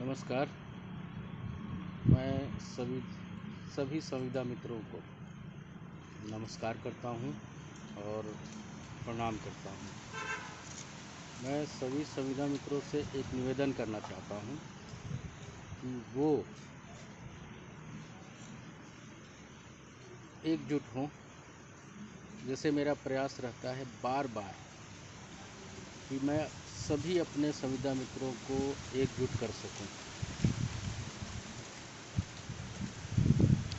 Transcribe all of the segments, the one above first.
नमस्कार। मैं सभी संविदा मित्रों को नमस्कार करता हूं और प्रणाम करता हूं। मैं सभी संविदा मित्रों से एक निवेदन करना चाहता हूं कि वो एकजुट हों। जैसे मेरा प्रयास रहता है बार बार कि मैं सभी अपने संविदा मित्रों को एकजुट कर सकूं।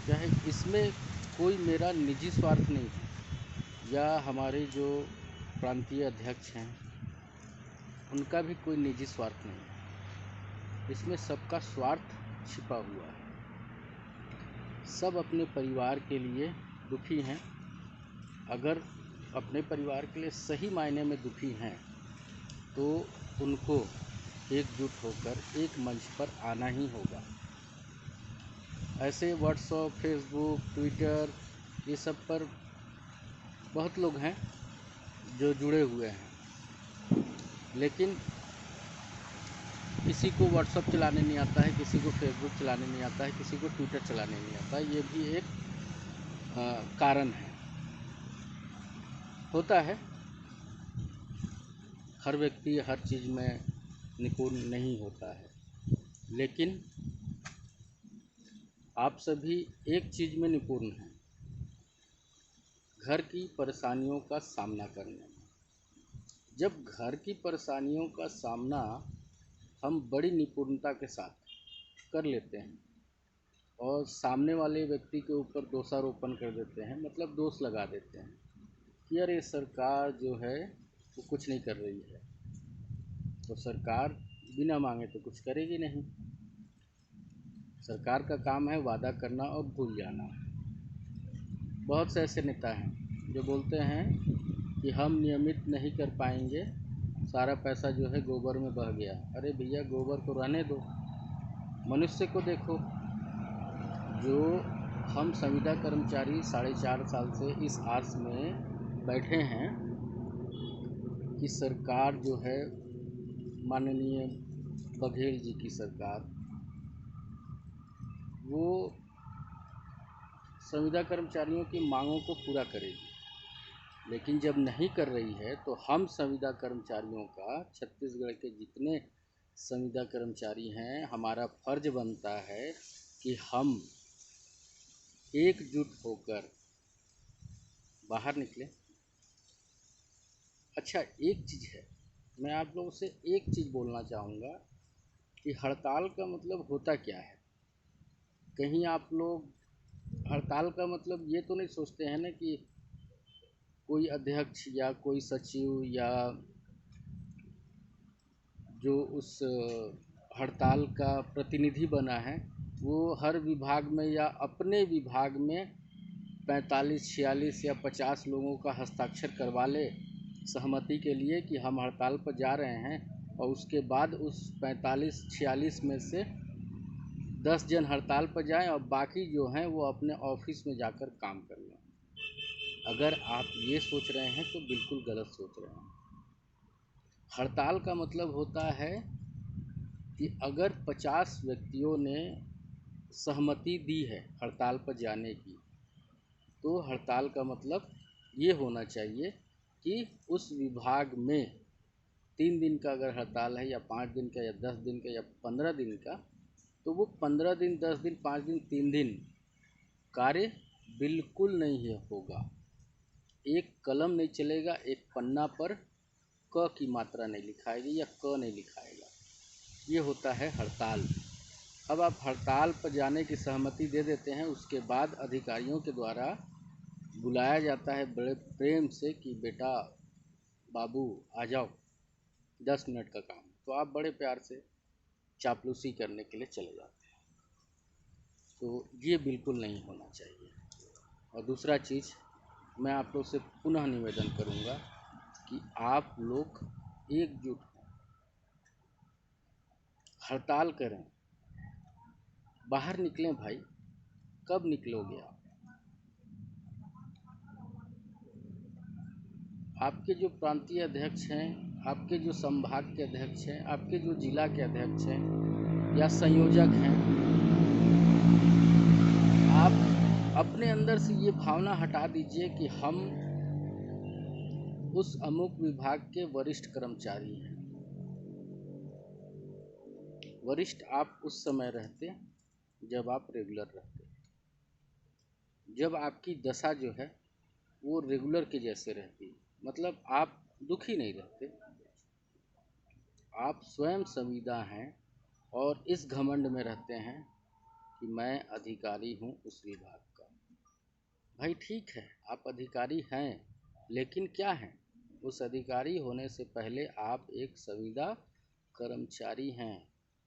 क्या है, इसमें कोई मेरा निजी स्वार्थ नहीं है या हमारे जो प्रांतीय अध्यक्ष हैं उनका भी कोई निजी स्वार्थ नहीं है। इसमें सबका स्वार्थ छिपा हुआ है। सब अपने परिवार के लिए दुखी हैं। अगर अपने परिवार के लिए सही मायने में दुखी हैं तो उनको एकजुट होकर एक मंच पर आना ही होगा। ऐसे व्हाट्सएप, फेसबुक, ट्विटर ये सब पर बहुत लोग हैं जो जुड़े हुए हैं, लेकिन किसी को व्हाट्सएप चलाने नहीं आता है, किसी को फेसबुक चलाने नहीं आता है, किसी को ट्विटर चलाने नहीं आता है। ये भी एक कारण है। होता है, हर व्यक्ति हर चीज़ में निपुण नहीं होता है, लेकिन आप सभी एक चीज़ में निपुण हैं, घर की परेशानियों का सामना करने में। जब घर की परेशानियों का सामना हम बड़ी निपुणता के साथ कर लेते हैं और सामने वाले व्यक्ति के ऊपर दोषारोपण कर देते हैं, मतलब दोष लगा देते हैं कि अरे सरकार जो है वो कुछ नहीं कर रही है, तो सरकार बिना मांगे तो कुछ करेगी नहीं। सरकार का काम है वादा करना और भूल जाना। बहुत से ऐसे नेता हैं जो बोलते हैं कि हम नियमित नहीं कर पाएंगे, सारा पैसा जो है गोबर में बह गया। अरे भैया, गोबर को रहने दो, मनुष्य को देखो। जो हम संविदा कर्मचारी 4.5 साल से इस आस में बैठे हैं कि सरकार जो है, माननीय बघेल जी की सरकार, वो संविदा कर्मचारियों की मांगों को पूरा करेगी। लेकिन जब नहीं कर रही है तो हम संविदा कर्मचारियों का, छत्तीसगढ़ के जितने संविदा कर्मचारी हैं, हमारा फर्ज बनता है कि हम एकजुट होकर बाहर निकलें। अच्छा, एक चीज़ है, मैं आप लोगों से एक चीज़ बोलना चाहूँगा कि हड़ताल का मतलब होता क्या है। कहीं आप लोग हड़ताल का मतलब ये तो नहीं सोचते हैं ना कि कोई अध्यक्ष या कोई सचिव या जो उस हड़ताल का प्रतिनिधि बना है वो हर विभाग में या अपने विभाग में 45, 46 या 50 लोगों का हस्ताक्षर करवा ले सहमति के लिए कि हम हड़ताल पर जा रहे हैं, और उसके बाद उस 45-46 में से 10 जन हड़ताल पर जाएं और बाकी जो हैं वो अपने ऑफिस में जाकर काम कर लें। अगर आप ये सोच रहे हैं तो बिल्कुल गलत सोच रहे हैं। हड़ताल का मतलब होता है कि अगर 50 व्यक्तियों ने सहमति दी है हड़ताल पर जाने की, तो हड़ताल का मतलब ये होना चाहिए कि उस विभाग में 3 दिन का अगर हड़ताल है या 5 दिन का या 10 दिन का या 15 दिन का, तो वो 15 दिन, 10 दिन, 5 दिन, 3 दिन कार्य बिल्कुल नहीं होगा। एक कलम नहीं चलेगा, एक पन्ना पर क की मात्रा नहीं लिखाएगी या क नहीं लिखाएगा। ये होता है हड़ताल। अब आप हड़ताल पर जाने की सहमति दे देते हैं, उसके बाद अधिकारियों के द्वारा बुलाया जाता है बड़े प्रेम से कि बेटा, बाबू आ जाओ, 10 मिनट का काम, तो आप बड़े प्यार से चापलूसी करने के लिए चले जाते हैं। तो ये बिल्कुल नहीं होना चाहिए। और दूसरा चीज़, मैं आप लोग से पुनः निवेदन करूँगा कि आप लोग एकजुट हों, हड़ताल करें, बाहर निकलें भाई। कब निकलोगे आप? आपके जो प्रांतीय अध्यक्ष हैं, आपके जो संभाग के अध्यक्ष हैं, आपके जो जिला के अध्यक्ष हैं, या संयोजक हैं, आप अपने अंदर से ये भावना हटा दीजिए कि हम उस अमुक विभाग के वरिष्ठ कर्मचारी हैं। वरिष्ठ आप उस समय रहते जब आप रेगुलर रहते, जब आपकी दशा जो है वो रेगुलर के जैसे रहती, मतलब आप दुखी नहीं रहते, आप स्वयं संविदा हैं और इस घमंड में रहते हैं कि मैं अधिकारी हूं उस विभाग का। भाई ठीक है, आप अधिकारी हैं, लेकिन क्या हैं? उस अधिकारी होने से पहले आप एक संविदा कर्मचारी हैं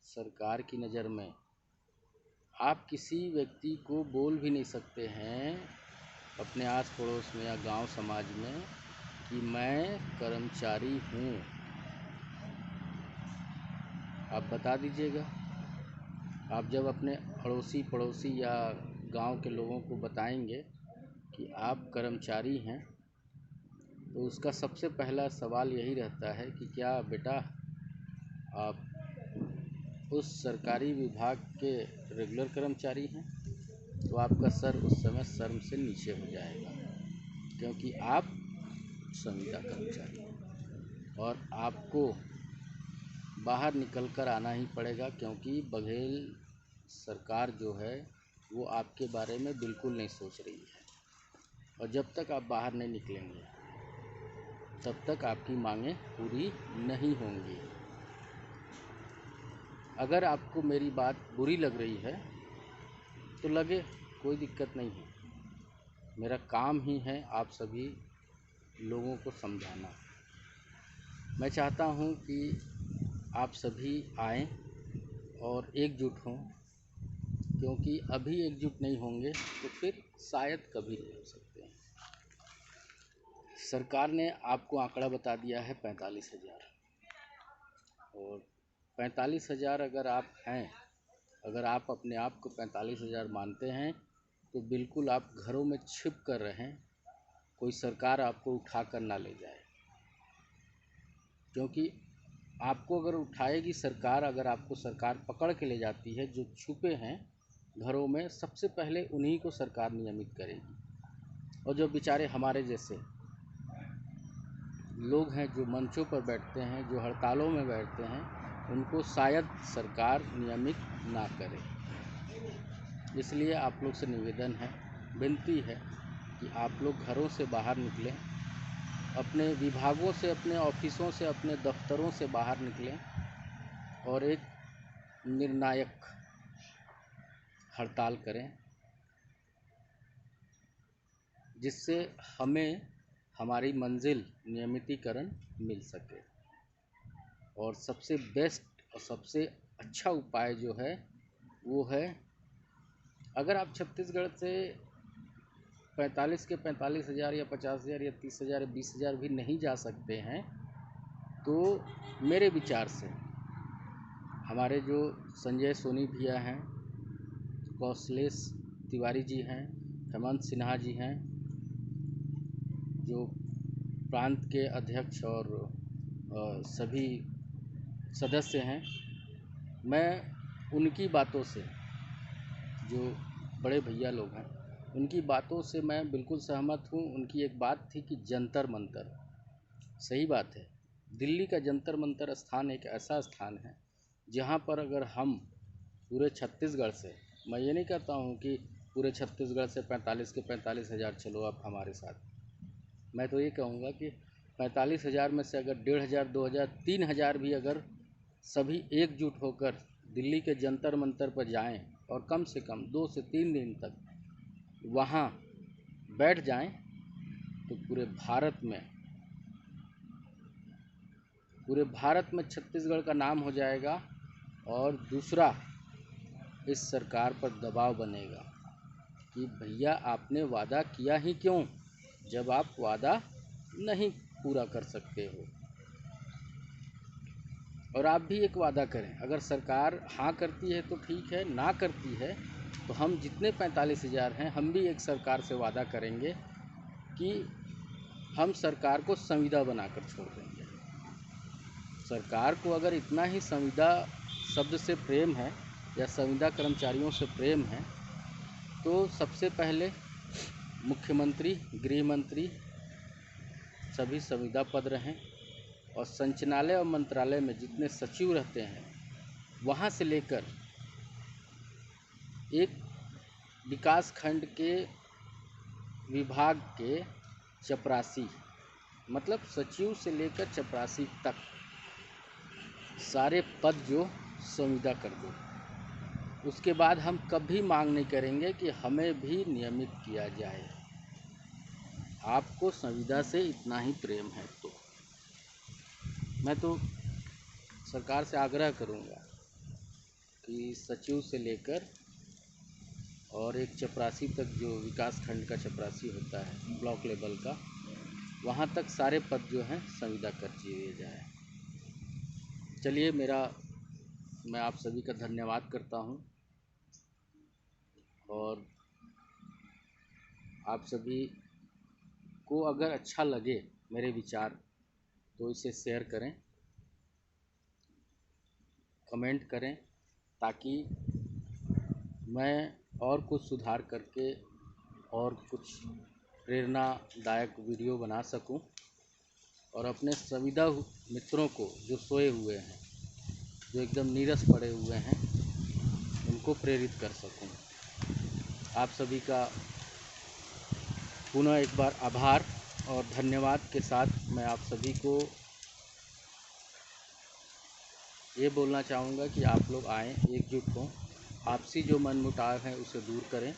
सरकार की नज़र में। आप किसी व्यक्ति को बोल भी नहीं सकते हैं अपने आस पड़ोस में या गांव समाज में कि मैं कर्मचारी हूँ। आप बता दीजिएगा। आप जब अपने अड़ोसी पड़ोसी या गांव के लोगों को बताएंगे कि आप कर्मचारी हैं, तो उसका सबसे पहला सवाल यही रहता है कि क्या बेटा आप उस सरकारी विभाग के रेगुलर कर्मचारी हैं? तो आपका सर उस समय शर्म से नीचे हो जाएगा, क्योंकि आप संविदा कर्मचारी हैं और आपको बाहर निकल कर आना ही पड़ेगा, क्योंकि बघेल सरकार जो है वो आपके बारे में बिल्कुल नहीं सोच रही है। और जब तक आप बाहर नहीं निकलेंगे तब तक आपकी मांगें पूरी नहीं होंगी। अगर आपको मेरी बात बुरी लग रही है तो लगे, कोई दिक्कत नहीं है। मेरा काम ही है आप सभी लोगों को समझाना। मैं चाहता हूँ कि आप सभी आएँ और एकजुट हों, क्योंकि अभी एकजुट नहीं होंगे तो फिर शायद कभी नहीं हो सकते हैं। सरकार ने आपको आंकड़ा बता दिया है 45,000, और 45,000 अगर आप हैं, अगर आप अपने आप को 45,000 मानते हैं तो बिल्कुल आप घरों में छिप कर रहें, कोई सरकार आपको उठा कर ना ले जाए। क्योंकि आपको अगर उठाएगी सरकार, अगर आपको सरकार पकड़ के ले जाती है, जो छुपे हैं घरों में सबसे पहले उन्हीं को सरकार नियमित करेगी। और जो बेचारे हमारे जैसे लोग हैं जो मंचों पर बैठते हैं, जो हड़तालों में बैठते हैं, उनको शायद सरकार नियमित ना करे। इसलिए आप लोग से निवेदन है, विनती है कि आप लोग घरों से बाहर निकलें, अपने विभागों से, अपने ऑफिसों से, अपने दफ्तरों से बाहर निकलें और एक निर्णायक हड़ताल करें, जिससे हमें हमारी मंजिल नियमितीकरण मिल सके। और सबसे बेस्ट और सबसे अच्छा उपाय जो है वो है, अगर आप छत्तीसगढ़ से 45 के 45,000 या 50,000 या 30,000 या 20,000 भी नहीं जा सकते हैं, तो मेरे विचार से हमारे जो संजय सोनी भैया हैं, कौशलेश तिवारी जी हैं, हेमंत सिन्हा जी हैं, जो प्रांत के अध्यक्ष और सभी सदस्य हैं, मैं उनकी बातों से, जो बड़े भैया लोग हैं, उनकी बातों से मैं बिल्कुल सहमत हूँ। उनकी एक बात थी कि जंतर मंतर, सही बात है। दिल्ली का जंतर मंतर स्थान एक ऐसा स्थान है जहाँ पर अगर हम पूरे छत्तीसगढ़ से, मैं ये नहीं कहता हूँ कि पूरे छत्तीसगढ़ से 45 के 45,000 चलो आप हमारे साथ, मैं तो ये कहूँगा कि 45,000 में से अगर 1,500, 2,000, 3,000 भी अगर सभी एकजुट होकर दिल्ली के जंतर मंतर पर जाएं और कम से कम 2 से 3 दिन तक वहाँ बैठ जाएं, तो पूरे भारत में छत्तीसगढ़ का नाम हो जाएगा। और दूसरा, इस सरकार पर दबाव बनेगा कि भैया आपने वादा किया ही क्यों, जब आप वादा नहीं पूरा कर सकते हो। और आप भी एक वादा करें, अगर सरकार हाँ करती है तो ठीक है, ना करती है तो हम जितने 45,000 हैं, हम भी एक सरकार से वादा करेंगे कि हम सरकार को संविदा बनाकर छोड़ देंगे। सरकार को अगर इतना ही संविदा शब्द से प्रेम है या संविदा कर्मचारियों से प्रेम है, तो सबसे पहले मुख्यमंत्री, गृह मंत्री सभी संविदा पद रहें और संचालनालय और मंत्रालय में जितने सचिव रहते हैं वहाँ से लेकर एक विकास खंड के विभाग के चपरासी, मतलब सचिव से लेकर चपरासी तक सारे पद जो संविदा कर दो। उसके बाद हम कभी मांग नहीं करेंगे कि हमें भी नियमित किया जाए। आपको संविदा से इतना ही प्रेम है तो मैं तो सरकार से आग्रह करूंगा कि सचिव से लेकर और एक चपरासी तक, जो विकास खंड का चपरासी होता है ब्लॉक लेवल का, वहाँ तक सारे पद जो हैं संविदा कर दिए जाए। चलिए, मैं आप सभी का धन्यवाद करता हूँ और आप सभी को अगर अच्छा लगे मेरे विचार तो इसे शेयर करें, कमेंट करें, ताकि मैं और कुछ सुधार करके और कुछ प्रेरणादायक वीडियो बना सकूं और अपने संविदा मित्रों को जो सोए हुए हैं, जो एकदम नीरस पड़े हुए हैं, उनको प्रेरित कर सकूं। आप सभी का पुनः एक बार आभार और धन्यवाद के साथ मैं आप सभी को ये बोलना चाहूँगा कि आप लोग आएँ, एकजुट हों, आपसी जो मनमुटाव है उसे दूर करें।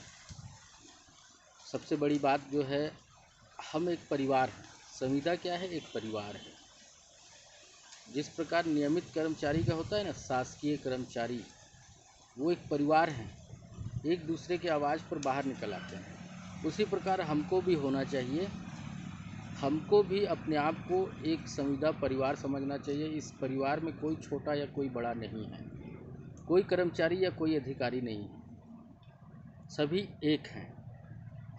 सबसे बड़ी बात जो है, हम एक परिवार हैं। संविदा क्या है? एक परिवार है। जिस प्रकार नियमित कर्मचारी का होता है ना, शासकीय कर्मचारी, वो एक परिवार है, एक दूसरे के आवाज़ पर बाहर निकल आते हैं। उसी प्रकार हमको भी होना चाहिए। हमको भी अपने आप को एक संविदा परिवार समझना चाहिए। इस परिवार में कोई छोटा या कोई बड़ा नहीं है, कोई कर्मचारी या कोई अधिकारी नहीं है, सभी एक हैं।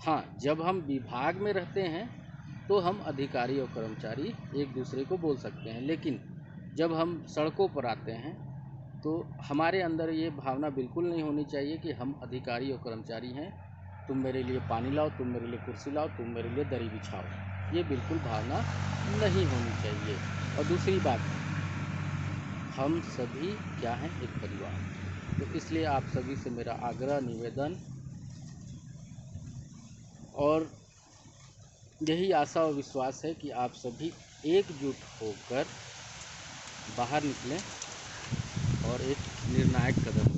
हाँ, जब हम विभाग में रहते हैं तो हम अधिकारी और कर्मचारी एक दूसरे को बोल सकते हैं, लेकिन जब हम सड़कों पर आते हैं तो हमारे अंदर ये भावना बिल्कुल नहीं होनी चाहिए कि हम अधिकारी और कर्मचारी हैं, तुम मेरे लिए पानी लाओ, तुम मेरे लिए कुर्सी लाओ, तुम मेरे लिए दरी बिछाओ। ये बिल्कुल भावना नहीं होनी चाहिए। और दूसरी बात, हम सभी क्या हैं? एक परिवार। तो इसलिए आप सभी से मेरा आग्रह, निवेदन और यही आशा और विश्वास है कि आप सभी एकजुट होकर बाहर निकलें और एक निर्णायक कदम